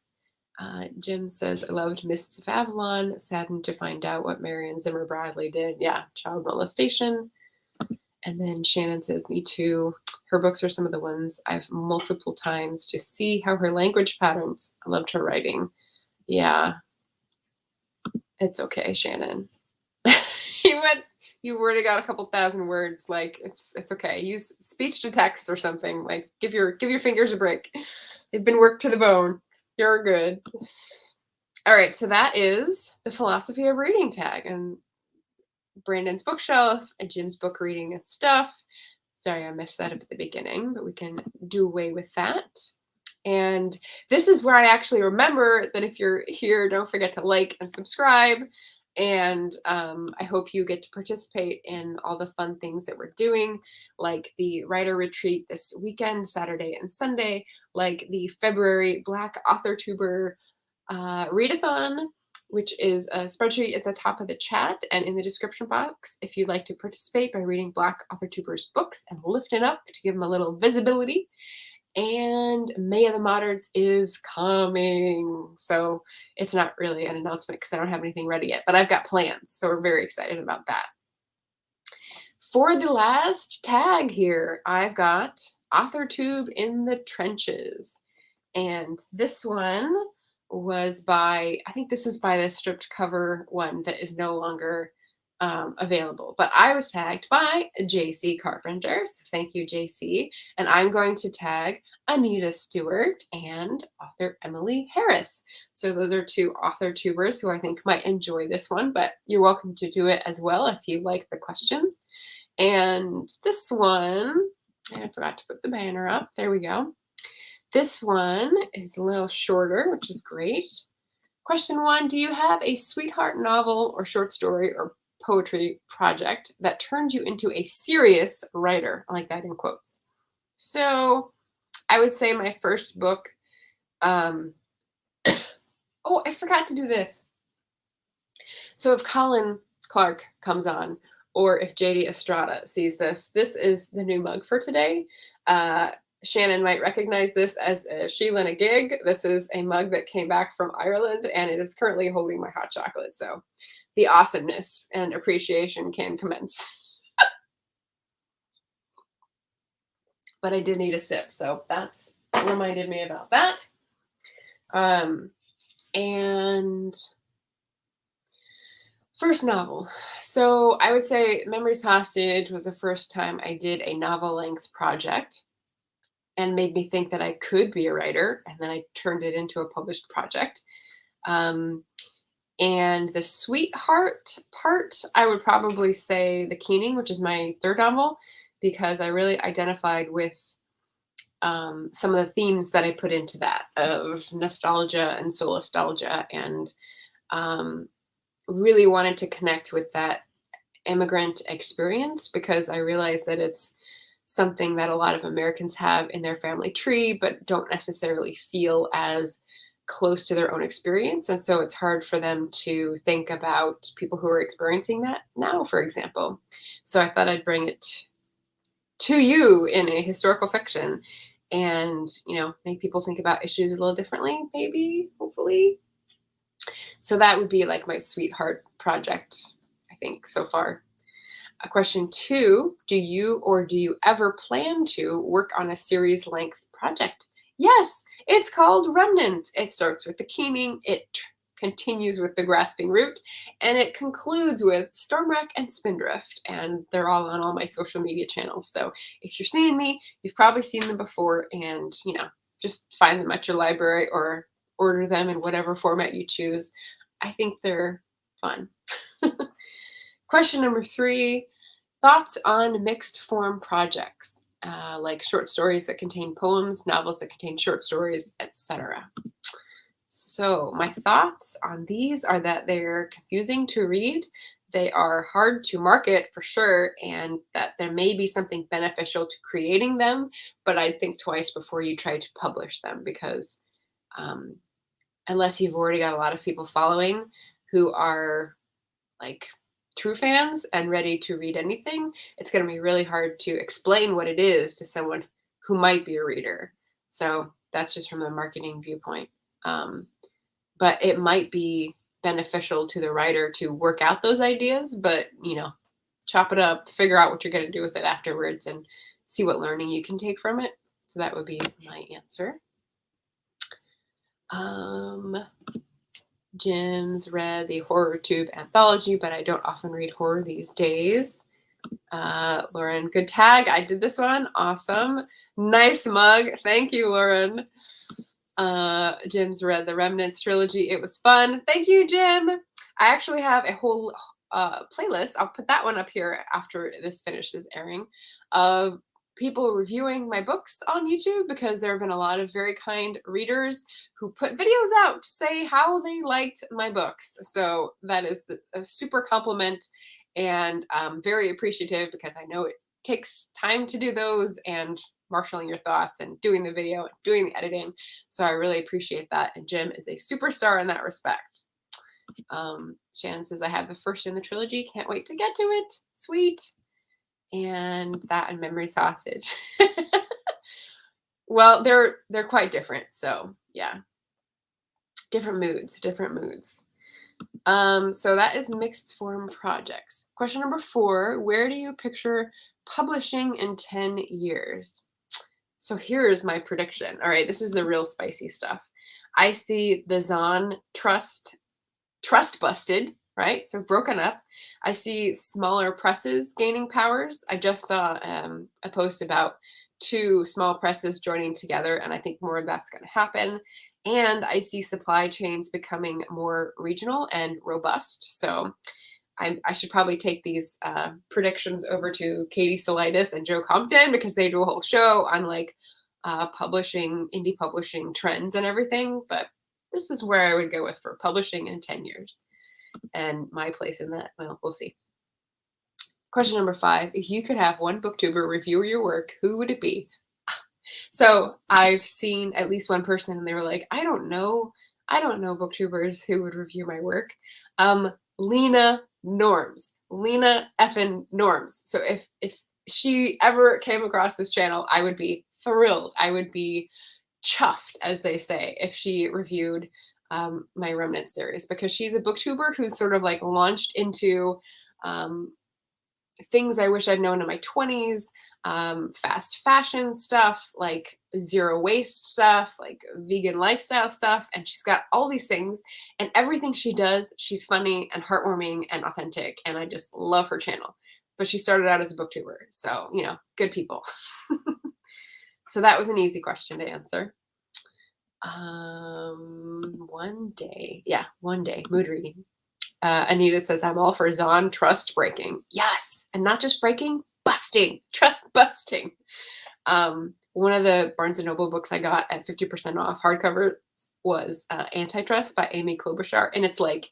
Jim says, I loved Mists of Avalon. Saddened to find out what Marion Zimmer Bradley did. Yeah, child molestation. And then Shannon says, me too. Her books are some of the ones I've multiple times to see how her language patterns. I loved her writing. Yeah. It's okay, Shannon. You already got a couple thousand words. Like, it's okay. Use speech to text or something. Like, give your fingers a break. They've been worked to the bone. You're good. All right, so that is the philosophy of reading tag, and Brandon's bookshelf, and Jim's book reading and stuff. Sorry, I messed that up at the beginning, but we can do away with that. And this is where I actually remember that if you're here, don't forget to like and subscribe. And I hope you get to participate in all the fun things that we're doing, like the writer retreat this weekend, Saturday and Sunday, like the February Black Authortuber readathon, which is a spreadsheet at the top of the chat and in the description box if you'd like to participate by reading Black Authortubers books and lifting up to give them a little visibility. And May of the Moderates is coming. So it's not really an announcement because I don't have anything ready yet, but I've got plans. So we're very excited about that. For the last tag here, I've got Authortube in the Trenches. And this one was by, I think this is by the stripped cover one that is no longer available. But I was tagged by JC Carpenter. So thank you, JC. And I'm going to tag Anita Stewart and author Emily Harris. So those are two Authortubers who I think might enjoy this one, but you're welcome to do it as well if you like the questions. And this one, I forgot to put the banner up. There we go. This one is a little shorter, which is great. Question 1, do you have a sweetheart novel or short story or poetry project that turned you into a serious writer? I like that in quotes. So I would say my first book, um, oh, I forgot to do this. So if Colin Clark comes on, or if JD Estrada sees this, this is the new mug for today. Shannon might recognize this as a Sheila and a gig. This is a mug that came back from Ireland, and it is currently holding my hot chocolate. So the awesomeness and appreciation can commence. But I did need a sip, so that's reminded me about that. And first novel. So I would say Memories Hostage was the first time I did a novel-length project and made me think that I could be a writer, and then I turned it into a published project. And the sweetheart part, I would probably say The Keening, which is my third novel, because I really identified with some of the themes that I put into that of nostalgia and solastalgia, and really wanted to connect with that immigrant experience because I realized that it's something that a lot of Americans have in their family tree, but don't necessarily feel as close to their own experience. And so it's hard for them to think about people who are experiencing that now, for example. So I thought I'd bring it to you in a historical fiction and, make people think about issues a little differently, maybe, hopefully. So that would be like my sweetheart project, I think, so far. Question 2, do you ever plan to work on a series length project? Yes, it's called Remnant. It starts with The Keening, it continues with The Grasping Root, and it concludes with Stormwreck and Spindrift, and they're all on all my social media channels. So if you're seeing me, you've probably seen them before, and just find them at your library or order them in whatever format you choose. I think they're fun. Question number 3, thoughts on mixed form projects, like short stories that contain poems, novels that contain short stories, etc. So my thoughts on these are that they're confusing to read, they are hard to market for sure, and that there may be something beneficial to creating them, but I'd think twice before you try to publish them because unless you've already got a lot of people following who are like true fans and ready to read anything, it's going to be really hard to explain what it is to someone who might be a reader. So that's just from a marketing viewpoint. But it might be beneficial to the writer to work out those ideas, but chop it up, figure out what you're going to do with it afterwards, and see what learning you can take from it. So that would be my answer. Jim's read the Horrortube anthology, but I don't often read horror these days. Lauren, good tag. I did this one. Awesome. Nice mug. Thank you, Lauren. Jim's read the Remnants trilogy. It was fun. Thank you, Jim. I actually have a whole playlist. I'll put that one up here after this finishes airing of people reviewing my books on YouTube because there have been a lot of very kind readers who put videos out to say how they liked my books. So that is a super compliment, and I'm very appreciative because I know it takes time to do those and marshaling your thoughts and doing the video and doing the editing. So I really appreciate that. And Jim is a superstar in that respect. Shannon says, I have the first in the trilogy. Can't wait to get to it. Sweet. And that and Memories Hostage. Well, they're quite different. So yeah, different moods. So that is mixed form projects. Question number 4, where do you picture publishing in 10 years? So here's my prediction. All right, this is the real spicy stuff. I see the Zahn trust busted, right? So broken up. I see smaller presses gaining powers. I just saw a post about 2 small presses joining together, and I think more of that's going to happen. And I see supply chains becoming more regional and robust. So I should probably take these predictions over to Katie Solitis and Joe Compton because they do a whole show on like publishing, indie publishing trends and everything, but this is where I would go with for publishing in 10 years. And my place in that, well, we'll see. Question number 5. If you could have one booktuber review your work, who would it be? So I've seen at least one person and they were like, I don't know booktubers who would review my work. Lena Norms. Lena effing Norms. So if she ever came across this channel, I would be thrilled. I would be chuffed, as they say, if she reviewed my Remnant series, because she's a booktuber who's sort of like launched into things I wish I'd known in my 20s, fast fashion stuff, like zero waste stuff, like vegan lifestyle stuff. And she's got all these things, and everything she does, she's funny and heartwarming and authentic. And I just love her channel. But she started out as a booktuber. So, you know, good people. So that was an easy question to answer. One day. Yeah, one day. Mood reading. Anita says, I'm all for Zahn trust breaking. Yes. And not just breaking, busting. Trust busting. One of the Barnes & Noble books I got at 50% off hardcover was Antitrust by Amy Klobuchar. And it's like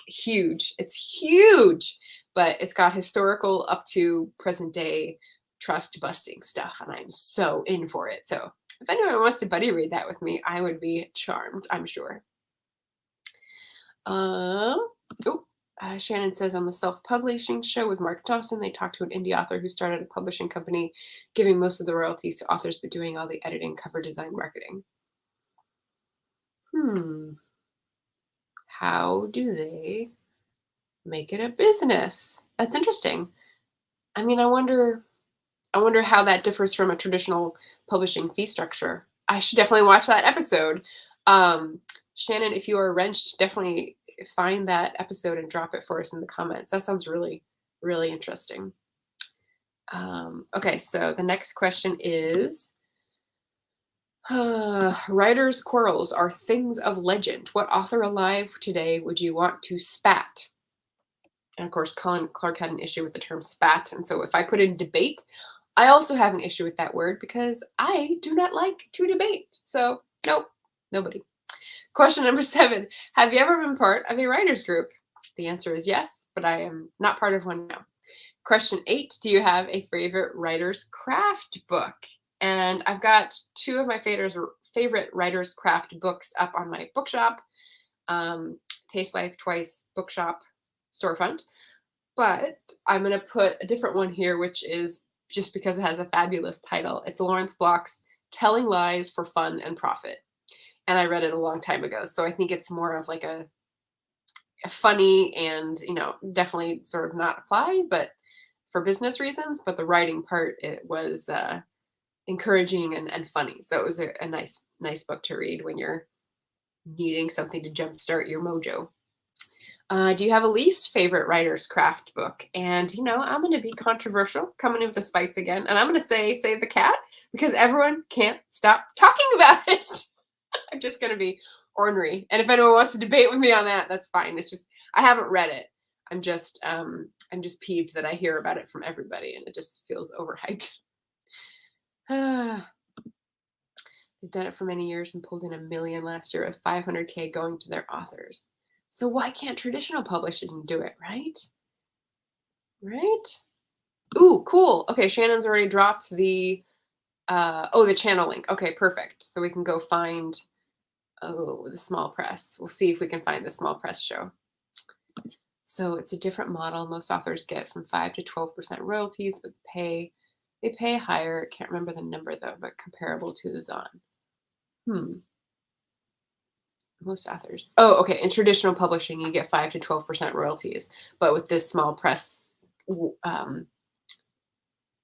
huge. It's huge. But it's got historical up to present day trust busting stuff. And I'm so in for it. So if anyone wants to buddy read that with me, I would be charmed, I'm sure. Shannon says, on the self-publishing show with Mark Dawson, they talked to an indie author who started a publishing company, giving most of the royalties to authors, but doing all the editing, cover design, marketing. How do they make it a business? That's interesting. I mean, I wonder how that differs from a traditional publishing fee structure. I should definitely watch that episode. Shannon, if you are wrenched, definitely find that episode and drop it for us in the comments. That sounds really, really interesting. Okay, so the next question is, writers' quarrels are things of legend. What author alive today would you want to spat? And of course, Colin Clark had an issue with the term spat. And so if I put in debate, I also have an issue with that word because I do not like to debate. So nope, nobody. Question number 7. Have you ever been part of a writer's group? The answer is yes, but I am not part of one now. Question 8. Do you have a favorite writer's craft book? And I've got 2 of my favorite writer's craft books up on my bookshop, Taste Life Twice bookshop storefront. But I'm going to put a different one here, which is just because it has a fabulous title. It's Lawrence Block's Telling Lies for Fun and Profit. And I read it a long time ago. So I think it's more of like a funny and, you know, definitely sort of not apply, but for business reasons. But the writing part, it was encouraging and funny. So it was a nice book to read when you're needing something to jumpstart your mojo. Do you have a least favorite writer's craft book? And, you know, I'm going to be controversial, coming in with the spice again. And I'm going to say Save the Cat, because everyone can't stop talking about it. I'm just going to be ornery. And if anyone wants to debate with me on that, that's fine. It's just, I haven't read it. I'm just peeved that I hear about it from everybody and it just feels overhyped. They've done it for many years and pulled in $1 million last year with $500K going to their authors. So why can't traditional publishing do it, right? Right? Ooh, cool. Okay, Shannon's already dropped the channel link. Okay, perfect. So we can go find the small press. We'll see if we can find the small press show. So it's a different model. Most authors get from 5 to 12% royalties, but they pay higher. Can't remember the number though, but comparable to the Zahn. Most authors. Oh, okay. In traditional publishing, you get 5 to 12% royalties, but with this small press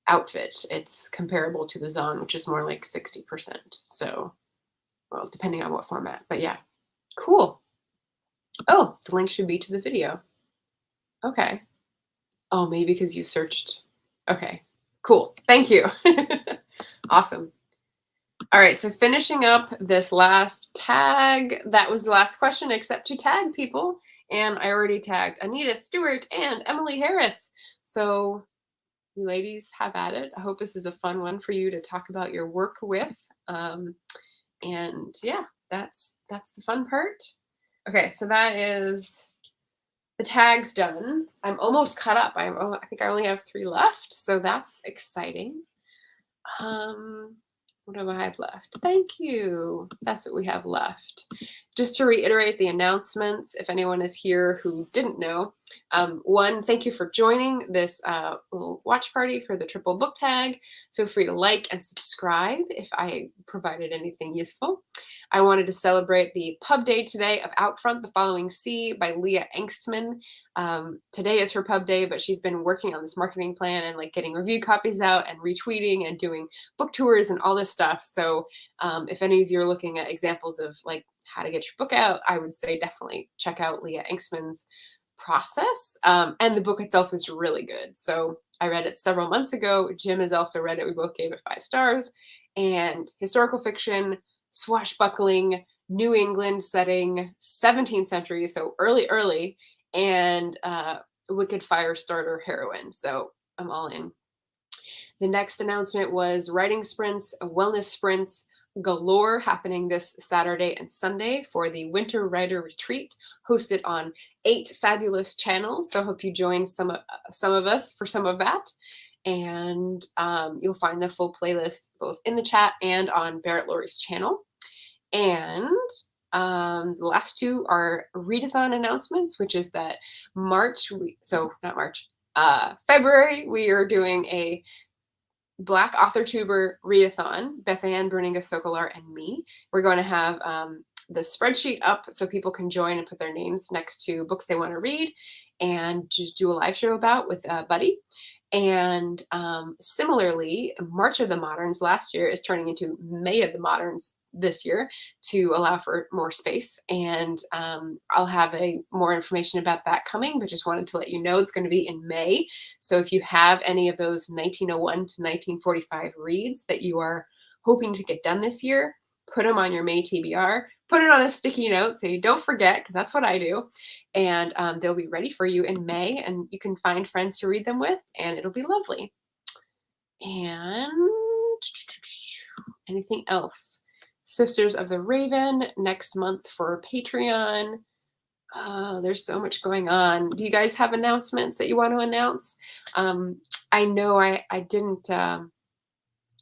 outfit, it's comparable to the Zahn, which is more like 60%. So, well, depending on what format, but yeah, cool. Oh, the link should be to the video. Okay. Oh, maybe because you searched. Okay, cool. Thank you. Awesome. All right, so finishing up this last tag, that was the last question except to tag people. And I already tagged Anita Stewart and Emily Harris. So you ladies have at it. I hope this is a fun one for you to talk about your work with. And yeah, that's the fun part. Okay, so that is the tags done. I'm almost caught up. I think I only have 3 left, so that's exciting. What do I have left? Thank you. That's what we have left. Just to reiterate the announcements, if anyone is here who didn't know, one, thank you for joining this little watch party for the triple book tag. Feel free to like and subscribe if I provided anything useful. I wanted to celebrate the pub day today of Out Front, the Following Sea by Leah Engstman. Today is her pub day, but she's been working on this marketing plan and like getting review copies out and retweeting and doing book tours and all this stuff. So if any of you are looking at examples of like how to get your book out, I would say definitely check out Leah Engstman's process. And the book itself is really good. So I read it several months ago. Jim has also read it. We both gave it 5 stars. And historical fiction, swashbuckling, New England setting, 17th century, so early, and wicked fire starter heroine. So I'm all in. The next announcement was writing sprints, wellness sprints galore happening this Saturday and Sunday for the Winter Writer Retreat, hosted on 8 fabulous channels. So I hope you join some of us for some of that. And you'll find the full playlist both in the chat and on Barrett Laurie's channel. And the last 2 are readathon announcements, which is that February, we are doing a Black Authortuber readathon, Beth Ann, Bruninga Sokolar, and me. We're going to have the spreadsheet up so people can join and put their names next to books they want to read and just do a live show about with Buddy. And similarly, March of the Moderns last year is turning into May of the Moderns this year to allow for more space. And I'll have more information about that coming, but just wanted to let you know it's going to be in May. So if you have any of those 1901 to 1945 reads that you are hoping to get done this year, put them on your May TBR, put it on a sticky note so you don't forget, because that's what I do. And they'll be ready for you in May, and you can find friends to read them with, and it'll be lovely. And anything else? Sisters of the Raven next month for Patreon. There's so much going on. Do you guys have announcements that you want to announce? I know I didn't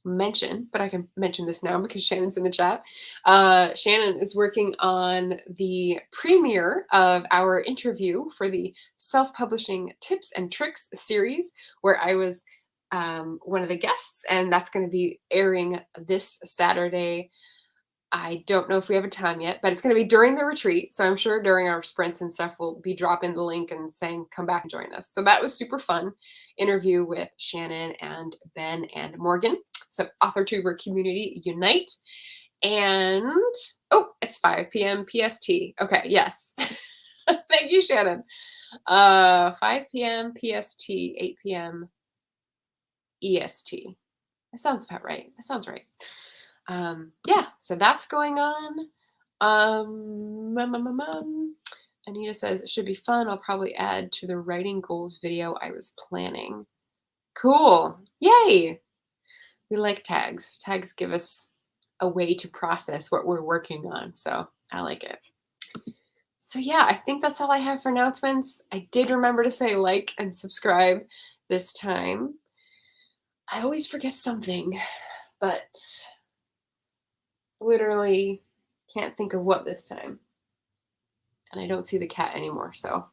mention, but I can mention this now because Shannon's in the chat. Shannon is working on the premiere of our interview for the Self-Publishing Tips and Tricks series, where I was one of the guests, and that's going to be airing this Saturday. I don't know if we have a time yet, but it's going to be during the retreat. So I'm sure during our sprints and stuff, we'll be dropping the link and saying, come back and join us. So that was super fun interview with Shannon and Ben and Morgan. So Authortuber community unite. And, oh, it's 5 p.m. PST. Okay, yes. Thank you, Shannon. 5 p.m. PST, 8 p.m. EST. That sounds about right. That sounds right. Yeah, so that's going on. Anita says it should be fun. I'll probably add to the writing goals video I was planning. Cool. Yay. We like tags. Tags give us a way to process what we're working on. So I like it. So yeah, I think that's all I have for announcements. I did remember to say like and subscribe this time. I always forget something, but literally can't think of what this time. And I don't see the cat anymore, so.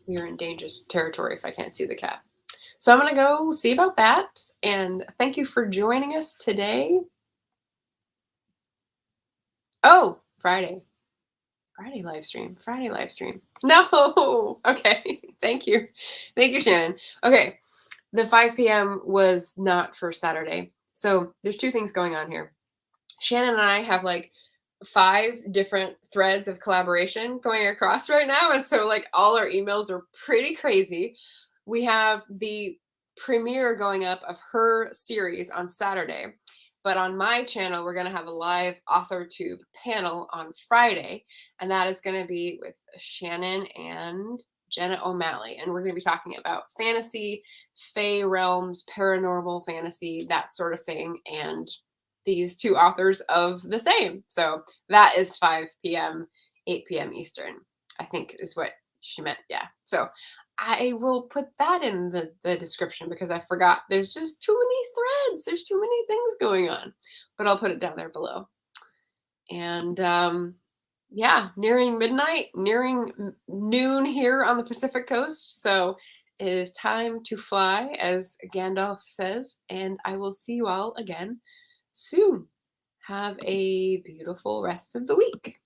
We are in dangerous territory if I can't see the cat. So I'm going to go see about that. And thank you for joining us today. Oh, Friday live stream. No. Okay. Thank you. Thank you, Shannon. Okay. The 5 p.m. was not for Saturday. So there's 2 things going on here. Shannon and I have like 5 different threads of collaboration going across right now. And so like all our emails are pretty crazy. We have the premiere going up of her series on Saturday. But on my channel, we're going to have a live Authortube panel on Friday. And that is going to be with Shannon and Jenna O'Malley, and we're going to be talking about fantasy, fae realms, paranormal fantasy, that sort of thing, and these two authors of the same. So that is 5 p.m., 8 p.m. Eastern, I think is what she meant. Yeah. So I will put that in the description because I forgot. There's just too many threads. There's too many things going on, but I'll put it down there below. And yeah, nearing midnight, nearing noon here on the Pacific coast. So it is time to fly, as Gandalf says, and I will see you all again soon. Have a beautiful rest of the week.